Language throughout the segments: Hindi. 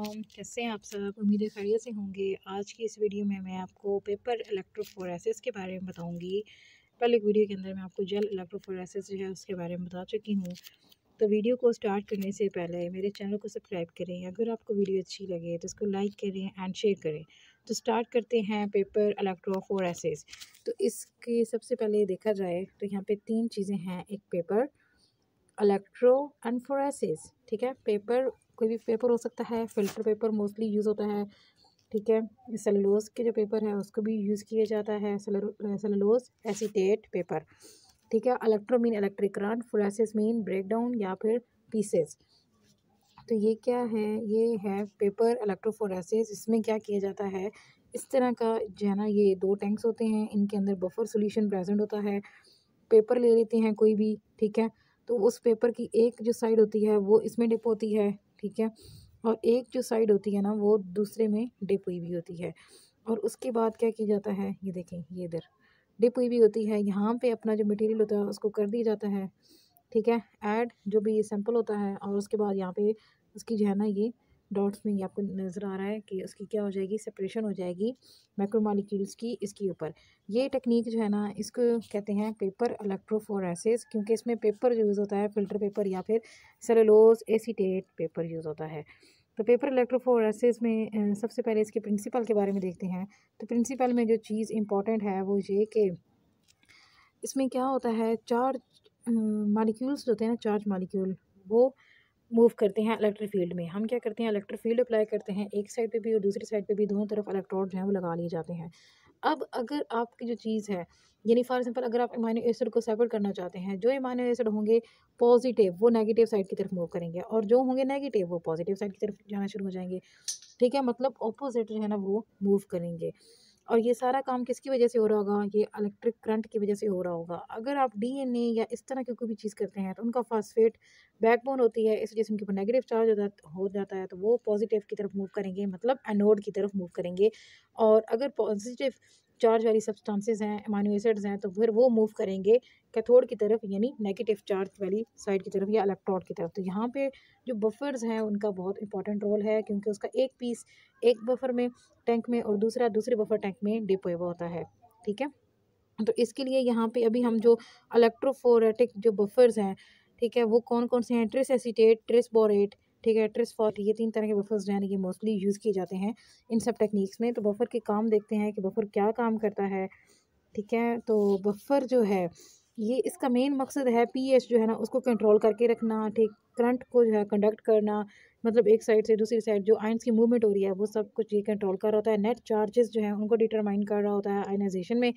कैसे हैं आप सब। उम्मीद है खैरियत से होंगे। आज की इस वीडियो में मैं आपको पेपर इलेक्ट्रोफोरेसिस के बारे में बताऊंगी। पहले एक वीडियो के अंदर मैं आपको जेल इलेक्ट्रोफोरेसिस जो है उसके बारे में बता चुकी हूँ। तो वीडियो को स्टार्ट करने से पहले मेरे चैनल को सब्सक्राइब करें। अगर आपको वीडियो अच्छी लगे तो इसको लाइक करें एंड शेयर करें। तो स्टार्ट करते हैं पेपर इलेक्ट्रोफोरेसिस। तो इसके सबसे पहले देखा जाए तो यहाँ पे 3 चीज़ें हैं। एक पेपर, इलेक्ट्रो एंड फोरेसिस। ठीक है, पेपर कोई भी पेपर हो सकता है। फिल्टर पेपर मोस्टली यूज़ होता है। ठीक है, सेलुलोज के जो पेपर है उसको भी यूज़ किया जाता है, सेलुलोज एसीटेट पेपर। ठीक है, electro mean electric current, phoresis mean break down या फिर पीसेस। तो ये क्या है, ये है पेपर इलेक्ट्रोफोरेसिस। इसमें क्या किया जाता है, इस तरह का जो है ना, ये 2 टैंक्स होते हैं, इनके अंदर बफर सॉल्यूशन प्रेजेंट होता है। पेपर ले लेते हैं कोई भी, ठीक है, तो उस पेपर की एक जो साइड होती है वो इसमें डिप होती है, ठीक है, और एक जो साइड होती है ना वो दूसरे में डिप हुई भी होती है। और उसके बाद क्या किया जाता है, ये देखें, ये इधर डिप हुई भी होती है। यहाँ पे अपना जो मटेरियल होता है उसको कर दिया जाता है, ठीक है, ऐड जो भी सैंपल होता है। और उसके बाद यहाँ पे उसकी जो है ना, ये डॉट्स में ये आपको नज़र आ रहा है कि उसकी क्या हो जाएगी, सेपरेशन हो जाएगी मैक्रोमोलिक्यूल्स की इसके ऊपर। ये टेक्निक जो है ना, इसको कहते हैं पेपर इलेक्ट्रोफोरेसिस, क्योंकि इसमें पेपर यूज़ होता है, फिल्टर पेपर या फिर सेलुलोज एसीटेट पेपर यूज़ होता है। तो पेपर इलेक्ट्रोफोरेसिस में सबसे पहले इसके प्रिंसिपल के बारे में देखते हैं। तो प्रिंसिपल में जो चीज़ इंपॉर्टेंट है वो ये कि इसमें क्या होता है, चार्ज मॉलिक्यूल्स होते हैं ना, चार्ज मॉलिक्यूल, वो मूव करते हैं इलेक्ट्रिक फील्ड में। हम क्या करते हैं, इलेक्ट्रिक फील्ड अप्लाई करते हैं, एक साइड पे भी और दूसरी साइड पे भी, दोनों तरफ इलेक्ट्रोड जो है वो लगा लिए जाते हैं। अब अगर आपकी जो चीज़ है, यानी फॉर एग्जांपल अगर आप अमाइनो एसिड को सेपरेट करना चाहते हैं, जो अमाइनो एसिड होंगे पॉजिटिव वो नेगेटिव साइड की तरफ मूव करेंगे, और जो होंगे नेगेटिव वो पॉजिटिव साइड की तरफ जाना शुरू हो जाएंगे। ठीक है, मतलब ऑपोजिट जो है ना वो मूव करेंगे। और ये सारा काम किसकी वजह से हो रहा होगा, ये इलेक्ट्रिक करंट की वजह से हो रहा होगा। अगर आप डीएनए या इस तरह की कोई भी चीज़ करते हैं तो उनका फास्फेट बैकबोन होती है, इस जिस्म के ऊपर नेगेटिव चार्ज हो जाता है, तो वो पॉजिटिव की तरफ मूव करेंगे, मतलब एनोड की तरफ मूव करेंगे। और अगर पॉजिटिव चार्ज वाली सब्सटेंसेस हैं, अमाइनो एसिड्स हैं, तो फिर वो मूव करेंगे कैथोड की तरफ, यानी नेगेटिव चार्ज वाली साइड की तरफ या इलेक्ट्रोड की तरफ। तो यहाँ पे जो बफर्स हैं उनका बहुत इंपॉर्टेंट रोल है, क्योंकि उसका एक पीस एक बफर में टैंक में और दूसरा दूसरे बफर टैंक में डिप हुआ होता है। ठीक है, तो इसके लिए यहाँ पे अभी हम जो इलेक्ट्रोफोरेटिक जो बफर्स हैं, ठीक है, वो कौन कौन से हैं, ट्रिस एसीटेट, ट्रिस बोरेट, ठीक है, ट्रिस फॉर्ट, ये 3 तरह के बफर्स जो हैं ये मोस्टली यूज़ किए जाते हैं इन सब टेक्निक्स में। तो बफर के काम देखते हैं कि बफर क्या काम करता है। ठीक है, तो बफर जो है ये इसका मेन मकसद है पीएच जो है ना उसको कंट्रोल करके रखना, ठीक, करंट को जो है कंडक्ट करना, मतलब एक साइड से दूसरी साइड जो आयंस की मूवमेंट हो रही है वो सब कुछ ये कंट्रोल कर रहा होता है। नेट चार्जेस जो है उनको डिटरमाइन कर रहा होता है, आयनाइजेशन में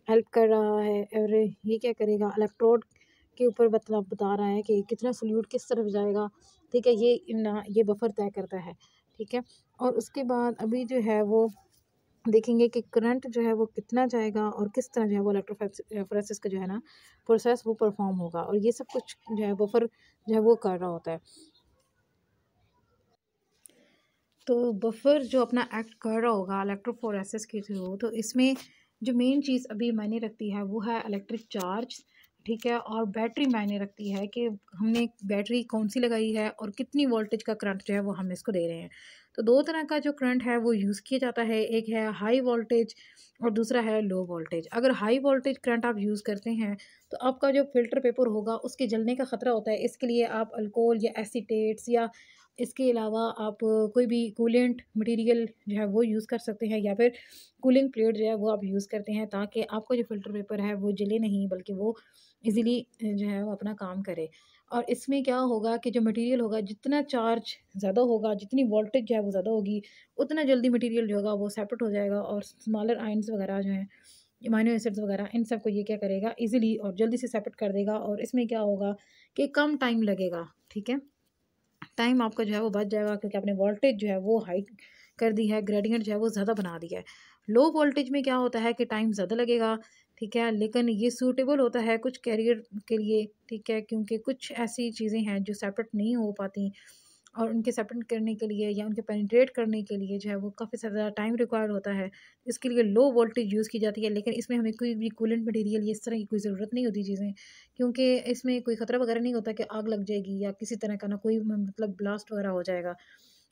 हेल्प कर रहा है। और ये क्या करेगा, इलेक्ट्रोड के ऊपर मतलब बता रहा है कि कितना सोल्यूट किस तरफ जाएगा। ठीक है, ये बफर तय करता है। ठीक है, और उसके बाद अभी जो है वो देखेंगे कि करंट जो है वो कितना जाएगा और किस तरह जो है वो इलेक्ट्रोफोरेसिस का जो है ना प्रोसेस वो परफॉर्म होगा, और ये सब कुछ जो है बफर जो है वो कर रहा होता है। तो बफर जो अपना एक्ट कर रहा होगा इलेक्ट्रोफोरेसिस के थ्रू, तो इसमें जो मेन चीज़ अभी मायने रखती है वो है इलेक्ट्रिक चार्ज। ठीक है, और बैटरी मायने रखती है कि हमने बैटरी कौन सी लगाई है और कितनी वोल्टेज का करंट जो है वो हम इसको दे रहे हैं। तो 2 तरह का जो करंट है वो यूज़ किया जाता है, एक है हाई वोल्टेज और दूसरा है लो वोल्टेज। अगर हाई वोल्टेज करंट आप यूज़ करते हैं तो आपका जो फिल्टर पेपर होगा उसके जलने का ख़तरा होता है। इसके लिए आप अल्कोहल या एसीटेट्स या इसके अलावा आप कोई भी कूलेंट मटेरियल जो है वो यूज़ कर सकते हैं, या फिर कूलिंग प्लेट जो है वो आप यूज़ करते हैं, ताकि आपका जो फ़िल्टर पेपर है वो जले नहीं, बल्कि वो इजीली जो है वो अपना काम करे। और इसमें क्या होगा कि जो मटेरियल होगा, जितना चार्ज ज़्यादा होगा, जितनी वोल्टेज जो है वो ज़्यादा होगी, उतना जल्दी मटेरियल जो होगा वो सेपरेट हो जाएगा, और स्मॉलर आयंस वगैरह जो हैं, अमाइनो एसिड्स वगैरह, इन सब को ये क्या करेगा, इजीली और जल्दी से सेपरेट कर देगा। और इसमें क्या होगा कि कम टाइम लगेगा। ठीक है, टाइम आपका जो है वो बच जाएगा, क्योंकि आपने वोल्टेज जो है वो हाई कर दी है, ग्रेडियंट जो है वो ज़्यादा बना दिया है। लो वोल्टेज में क्या होता है कि टाइम ज़्यादा लगेगा, ठीक है, लेकिन ये सूटेबल होता है कुछ कैरियर के लिए। ठीक है, क्योंकि कुछ ऐसी चीज़ें हैं जो सेपरेट नहीं हो पाती, और उनके सेपरेट करने के लिए या उनके पेनिट्रेट करने के लिए जो है वो काफ़ी ज़्यादा टाइम रिक्वायर्ड होता है। इसके लिए लो वोल्टेज यूज़ की जाती है, लेकिन इसमें हमें कोई भी कूलेंट मटेरियल या इस तरह की कोई ज़रूरत नहीं होती चीज़ें, क्योंकि इसमें कोई ख़तरा वगैरह नहीं होता कि आग लग जाएगी या किसी तरह का ना कोई मतलब ब्लास्ट वगैरह हो जाएगा।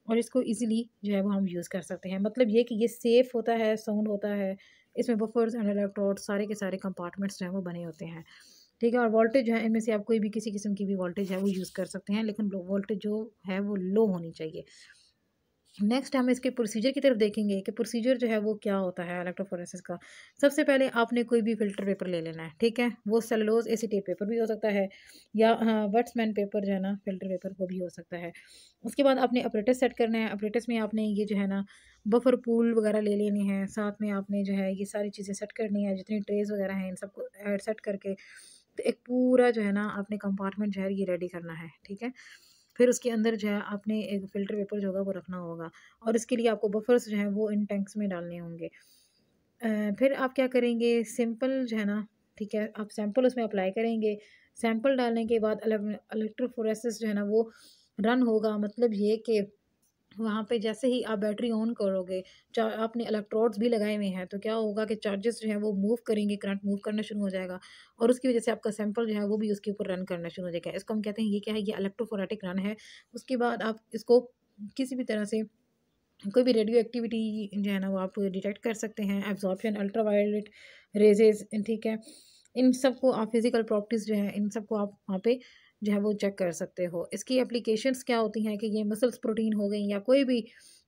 और इसको इजीली जो है वो हम यूज़ कर सकते हैं। मतलब ये कि ये सेफ़ होता है, साउंड होता है, इसमें बफर्स एंड इलेक्ट्रोड्स सारे के सारे कंपार्टमेंट्स जो हैं वो बने होते हैं, ठीक है। और वोल्टेज जो है इनमें से आप कोई भी किसी किस्म की भी वोल्टेज है वो यूज़ कर सकते हैं, लेकिन लो वोल्टेज जो है वो लो होनी चाहिए। नेक्स्ट हम इसके प्रोसीजर की तरफ देखेंगे कि प्रोसीजर जो है वो क्या होता है इलेक्ट्रोफोरेसिस का। सबसे पहले आपने कोई भी फ़िल्टर पेपर ले लेना है, ठीक है। वो सेलुलोज एसीटेट पेपर भी हो सकता है या वट्समैन पेपर जो है ना फ़िल्टर पेपर वो भी हो सकता है। उसके बाद आपने अपरेटस सेट करना है। अपरेटस में आपने ये जो है ना बफर पूल वगैरह ले लेने हैं, साथ में आपने जो है ये सारी चीज़ें सेट करनी है, जितनी ट्रेस वगैरह हैं इन सबको सेट करके तो एक पूरा जो है ना आपने कंपार्टमेंट जो है ये रेडी करना है, ठीक है। फिर उसके अंदर जो है आपने एक फ़िल्टर पेपर जो होगा वो रखना होगा और इसके लिए आपको बफ़र्स जो हैं वो इन टैंक्स में डालने होंगे। फिर आप क्या करेंगे, सिंपल जो है ना, ठीक है, आप सैंपल उसमें अप्लाई करेंगे। सैंपल डालने के बाद इलेक्ट्रोफोरेसिस जो है ना वो रन होगा। मतलब ये कि वहाँ पे जैसे ही आप बैटरी ऑन करोगे, चा आपने इलेक्ट्रोड्स भी लगाए हुए हैं, तो क्या होगा कि चार्जेस जो हैं वो मूव करेंगे, करंट मूव करना शुरू हो जाएगा और उसकी वजह से आपका सैंपल जो है वो भी उसके ऊपर रन करना शुरू हो जाएगा। इसको हम कहते हैं ये क्या है, ये इलेक्ट्रोफोरेटिक रन है। उसके बाद आप इसको किसी भी तरह से कोई भी रेडियो एक्टिविटी जो है ना वो आप डिटेक्ट कर सकते हैं, एब्जॉर्प्शन, अल्ट्रावायलेट रेजेस, ठीक है। इन सबको आप फिजिकल प्रॉपर्टीज़ जो है इन सबको आप वहाँ पे जो है वो चेक कर सकते हो। इसकी एप्लीकेशंस क्या होती हैं कि ये मसल्स प्रोटीन हो गई या कोई भी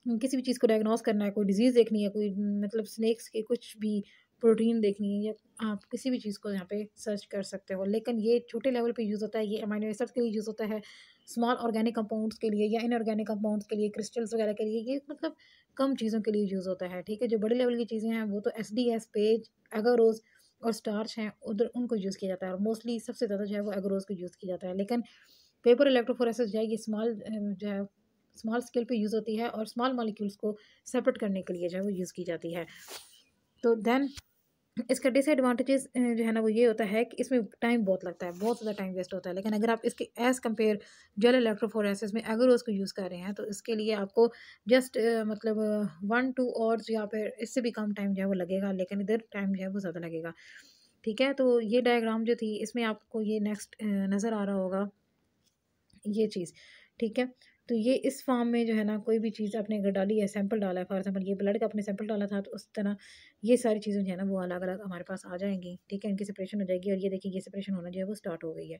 किसी भी चीज़ को डायग्नोस करना है, कोई डिजीज़ देखनी है, कोई मतलब स्नेक्स की कुछ भी प्रोटीन देखनी है, या आप किसी भी चीज़ को यहाँ पे सर्च कर सकते हो। लेकिन ये छोटे लेवल पे यूज़ होता है, ये अमीनो एसिड्स के लिए यूज़ होता है, स्मॉल ऑर्गेनिक कंपाउंड्स के लिए या इनऑर्गेनिक कंपाउंड्स के लिए, क्रिस्टल्स वगैरह के लिए, ये मतलब कम चीज़ों के लिए यूज़ होता है, ठीक है। जो बड़े लेवल की चीज़ें हैं वो तो एसडीएस, पेज, एगारोज और स्टार्च हैं, उधर उनको यूज़ किया जाता है और मोस्टली सबसे ज़्यादा जो है वो एगारोज को यूज़ किया जाता है। लेकिन पेपर इलेक्ट्रोफोरेसिस जो है ये जो है स्मॉल स्केल पे यूज़ होती है और स्मॉल मॉलिक्यूल्स को सेपरेट करने के लिए जो है वो यूज़ की जाती है। तो देन इसका डिसएडवांटेजेस जो है ना वो ये होता है कि इसमें टाइम बहुत लगता है, बहुत ज़्यादा टाइम वेस्ट होता है। लेकिन अगर आप इसके एज़ कम्पेयर जेल इलेक्ट्रोफोरेसिस में अगर उसको यूज़ कर रहे हैं तो इसके लिए आपको जस्ट मतलब 1-2 आवर्स या फिर इससे भी कम टाइम जो है वो लगेगा, लेकिन इधर टाइम जो है वो ज़्यादा लगेगा, ठीक है। तो ये डायग्राम जो थी इसमें आपको ये नेक्स्ट नज़र आ रहा होगा ये चीज़, ठीक है। तो ये इस फॉर्म में जो है ना कोई भी चीज़ आपने अगर डाली है, सैंपल डाला है, फॉर एग्जांपल ये ब्लड का आपने सैंपल डाला था, तो उस तरह ये सारी चीज़ें जो है ना वो अलग-अलग हमारे पास आ जाएँगी, ठीक है। इनकी सेपरेशन हो जाएगी और ये देखिए ये सेपरेशन होना जो है वो स्टार्ट हो गई है,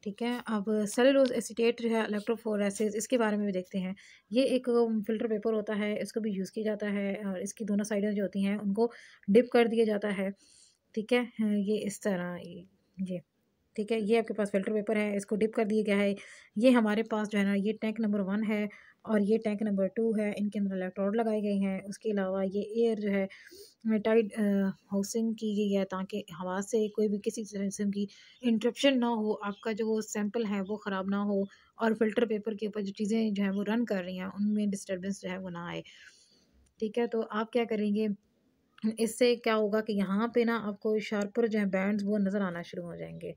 ठीक है। अब सेलुलोज एसीटेट जो है इलेक्ट्रोफोरेसिस इसके बारे में भी देखते हैं। ये एक फ़िल्टर पेपर होता है, इसको भी यूज़ किया जाता है और इसकी दोनों साइडें जो होती हैं उनको डिप कर दिया जाता है, ठीक है। ये इस तरह ये ठीक है, ये आपके पास फ़िल्टर पेपर है, इसको डिप कर दिया गया है। ये हमारे पास जो है ना ये टैंक नंबर 1 है और ये टैंक नंबर 2 है, इनके अंदर इलेक्ट्रोड लगाए गए हैं। उसके अलावा ये एयर जो है टाइट हाउसिंग की गई है ताकि हवा से कोई भी किसी किस्म की इंटरप्शन ना हो, आपका जो वो सैंपल है वो ख़राब ना हो और फ़िल्टर पेपर के ऊपर जो चीज़ें जो हैं वो रन कर रही हैं, उनमें डिस्टर्बेंस जो है वो ना आए, ठीक है। तो आप क्या करेंगे, इससे क्या होगा कि यहाँ पे ना आपको शार्पर जो है बैंड्स वो नज़र आना शुरू हो जाएँगे,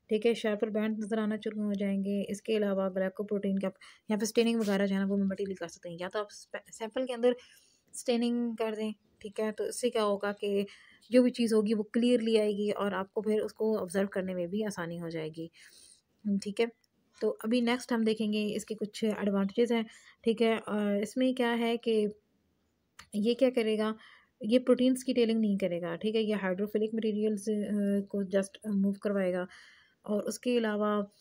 ठीक है। शार्पर बैंड नज़र आना शुरू हो जाएँगे। इसके अलावा ग्लाइकोप्रोटीन का यहाँ पे स्टेनिंग वगैरह जो है ना वो मटेरियल कर सकते हैं, या तो आप सैंपल के अंदर स्टेनिंग कर दें, ठीक है। तो इससे क्या होगा कि जो भी चीज़ होगी वो क्लियरली आएगी और आपको फिर उसको ऑब्ज़र्व करने में भी आसानी हो जाएगी, ठीक है। तो अभी नेक्स्ट हम देखेंगे इसके कुछ एडवांटेजेस हैं, ठीक है। इसमें क्या है कि ये क्या करेगा, ये प्रोटीन्स की टेलिंग नहीं करेगा, ठीक है। ये हाइड्रोफिलिक मटेरियल्स को जस्ट मूव करवाएगा और उसके अलावा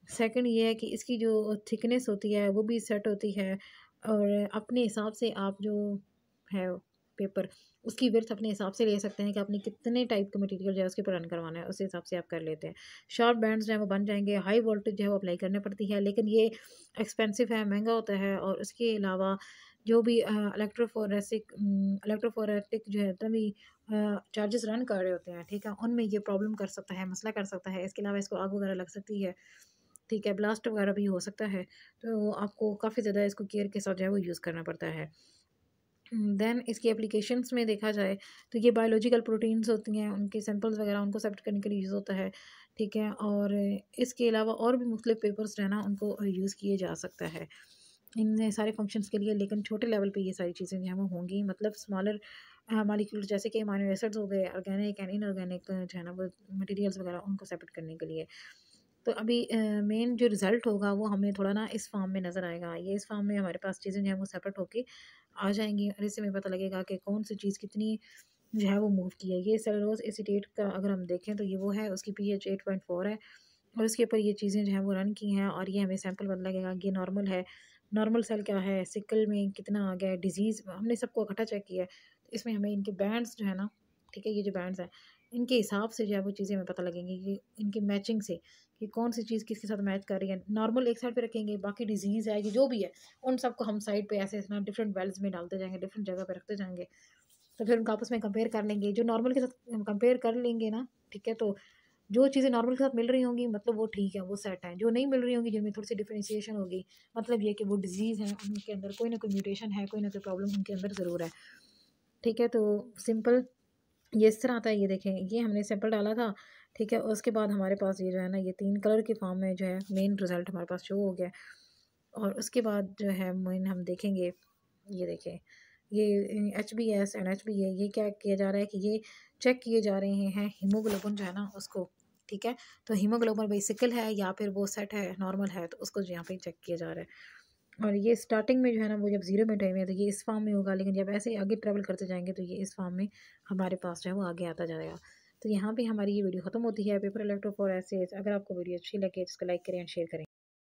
सेकंड ये है कि इसकी जो थिकनेस होती है वो भी सेट होती है और अपने हिसाब से आप जो है पेपर उसकी विड्थ अपने हिसाब से ले सकते हैं कि आपने कितने टाइप का मटेरियल जो है उसके ऊपर रन करवाना है, उस हिसाब से आप कर लेते हैं। शार्प बैंड्स जो है वो बन जाएंगे। हाई वोल्टेज जो है वो अप्लाई करनी पड़ती है, लेकिन ये एक्सपेंसिव है, महंगा होता है और उसके अलावा जो भी इलेक्ट्रोफोरेटिक जो है तभी चार्जेस रन कर रहे होते हैं, ठीक है, उनमें ये प्रॉब्लम कर सकता है, मसला कर सकता है। इसके अलावा इसको आग वगैरह लग सकती है, ठीक है, ब्लास्ट वगैरह भी हो सकता है। तो आपको काफ़ी ज़्यादा इसको केयर के साथ जो है वो यूज़ करना पड़ता है। देन इसकी एप्लीकेशंस में देखा जाए तो ये बायोलॉजिकल प्रोटीन्स होती हैं, उनके सैंपल्स वगैरह उनको सेलेक्ट करने के लिए यूज़ होता है, ठीक है। और इसके अलावा और भी मुख्तलिफ पेपर्स जो है ना उनको यूज़ किए जा सकता है इन सारे फंक्शंस के लिए। लेकिन छोटे लेवल पे ये सारी चीज़ें जो हैं वो होंगी, मतलब स्मॉलर मॉलिक्यूल जैसे कि अमीनो एसिड्स हो गए, ऑर्गेनिक एंड इनऑर्गेनिक जो है ना वो मटेरियल्स वगैरह उनको सेपरेट करने के लिए। तो अभी मेन जो रिज़ल्ट होगा वो हमें थोड़ा ना इस फॉर्म में नज़र आएगा। ये इस फॉर्म में हमारे पास चीज़ें जो हैं वो सेपरेट होके आ जाएँगी और इससे हमें पता लगेगा कि कौन सी चीज़ कितनी जो है वो मूव की है। ये सेलुलोज एसीटेट का अगर हम देखें तो ये वो है, उसकी पीएच 8.4 है और उसके ऊपर ये चीज़ें जो हैं वो रन की हैं और ये हमें सैंपल पता लगेगा कि ये नॉर्मल है। नॉर्मल सेल क्या है, सिकल में कितना आ गया है, डिज़ीज़ हमने सबको इकट्ठा चेक किया है। इसमें हमें इनके बैंड्स जो है ना, ठीक है, ये जो बैंड्स हैं इनके हिसाब से जो है वो चीज़ें हमें पता लगेंगी कि इनकी मैचिंग से कि कौन सी चीज़ किसके साथ मैच कर रही है। नॉर्मल एक साइड पे रखेंगे, बाकी डिज़ीज़ है, ये जो भी है उन सबको हम साइड पे ऐसे ना डिफरेंट वेल्स में डालते जाएँगे, डिफरेंट जगह पे रखते जाएँगे। तो फिर उनको आपस में कंपेयर कर लेंगे, जो नॉर्मल के साथ कंपेयर कर लेंगे ना, ठीक है, तो जो चीज़ें नॉर्मल के साथ मिल रही होंगी मतलब वो ठीक है, वो सेट है। जो नहीं मिल रही होंगी, जिनमें थोड़ी सी डिफरेंशिएशन होगी, मतलब ये कि वो डिजीज़ है, उनके अंदर कोई ना कोई म्यूटेशन है, कोई ना कोई प्रॉब्लम उनके अंदर ज़रूर है। ठीक है, तो सिंपल ये इस तरह आता है। ये देखें, ये हमने सैंपल डाला था, ठीक है, उसके बाद हमारे पास ये जो है ना, ये 3 कलर के फॉर्म में जो है मेन रिज़ल्ट हमारे पास शो हो गया। और उसके बाद जो है मेन हम देखेंगे, ये देखें, ये एचबीएस एंड एचबीए, ये क्या किया जा रहा है कि ये चेक किए जा रहे हैं हीमोग्लोबिन जो है ना उसको, ठीक है। तो हीमोग्लोबिन बेसिकल है या फिर वो सेट है, नॉर्मल है, तो उसको यहाँ पे चेक किया जा रहा है। और ये स्टार्टिंग में जो है ना वो जब 0 में टाइम है तो ये इस फॉर्म में होगा, लेकिन जब ऐसे आगे ट्रैवल करते जाएंगे तो ये इस फॉर्म में हमारे पास जो है वो आगे आता जाएगा। तो यहाँ पे हमारी ये वीडियो ख़त्म होती है, पेपर इलेक्ट्रोफोरेसिस। अगर आपको वीडियो अच्छी लगे तो इसको लाइक करें एंड शेयर करें।